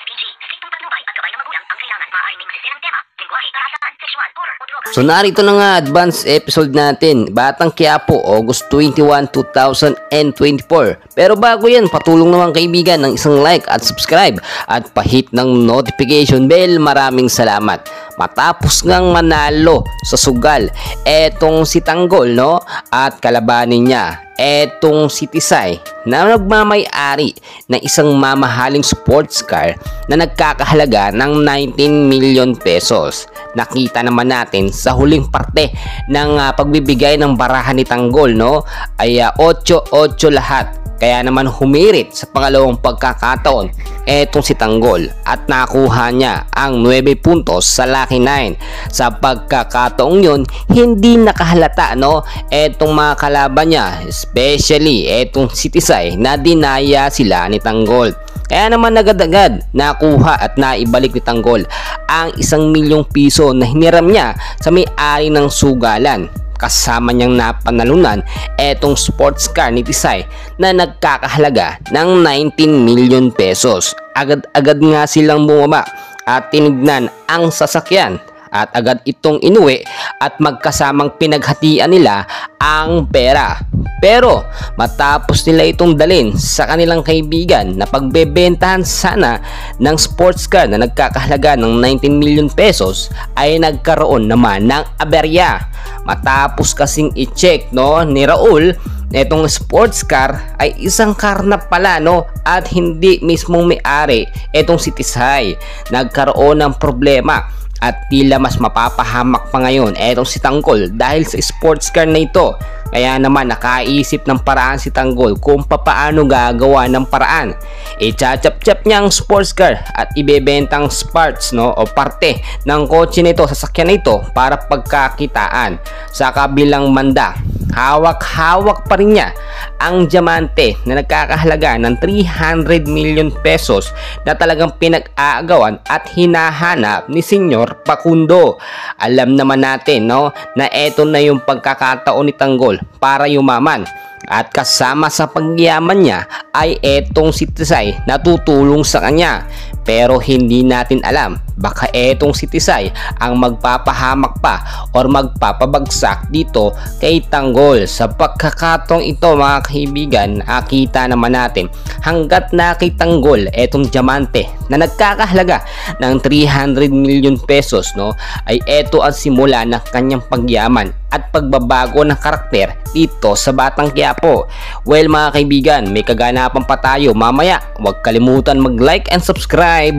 PG. Striktong patnubay at gabay ng magulang ang kailangan. Maaaring may masiselang tema, lingwahe, karahasan, sexual, horror o droga. So narito na nga advance episode natin, Batang Quiapo, August 21, 2024. Pero bago yan, patulong naman kaibigan ng isang like at subscribe at pahit ng notification bell. Maraming salamat. Matapos ngang manalo sa sugal etong si Tanggol, no, at kalabanin niya etong si Tisay na nagmamay-ari ng isang mamahaling sports car na nagkakahalaga ng 19 million pesos. Nakita naman natin sa huling parte ng pagbibigay ng barahan ni Tanggol, no, ay 8-8 lahat. Kaya naman humirit sa pangalawang pagkakataon etong si Tanggol at nakuha niya ang 9 puntos sa Lucky 9. Sa pagkakataong yun, hindi nakahalata, no, etong mga kalaban niya, especially etong si Tisay, na dinaya sila ni Tanggol. Kaya naman agad-agad nakuha at naibalik ni Tanggol ang 1 milyong piso na hiniram niya sa may-ari ng sugalan. Kasama niyang napanalunan etong sports car ni Tisay na nagkakahalaga ng 19 million pesos. Agad-agad nga silang bumaba at tinignan ang sasakyan at agad itong inuwi at magkasamang pinaghatian nila ang pera. Pero matapos nila itong dalhin sa kanilang kaibigan na pagbebentahan sana ng sports car na nagkakahalaga ng 19 million pesos, ay nagkaroon naman ng aberya. Matapos kasing i-check, no, ni Raul, etong sports car ay isang car na pala, no, at hindi mismong may-ari etong si Tisay. Nagkaroon ng problema at tila mas mapapahamak pa ngayon etong si Tanggol dahil sa sports car na ito. Kaya naman nakaisip ng paraan si Tanggol kung papaano gagawa ng paraan. Ichachap-chap niya ang sports car at ibebentang parts, no, o parte ng kotse nito, sasakyan nito, para pagkakitaan. Sa kabilang banda, hawak-hawak pa rin niya ang diamante na nagkakahalaga ng 300 million pesos na talagang pinag-aagawan at hinahanap ni Senyor Pakundo. Alam naman natin, no, na eto na yung pagkakataon ni Tanggol para yumaman. At kasama sa pagyaman niya ay etong si Tisay na tutulong sa kanya. Pero hindi natin alam, baka etong si Tisay ang magpapahamak pa or magpapabagsak dito kay Tanggol. Sa pagkakataong ito mga kaibigan, nakita naman natin hanggat na kay Tanggol etong diamante na nagkakahalaga ng 300 million pesos, no, ay eto ang simula ng kanyang pagyaman at pagbabago ng karakter dito sa Batang Quiapo. Well mga kaibigan, may kaganapan pa tayo mamaya. Huwag kalimutan mag-like and subscribe.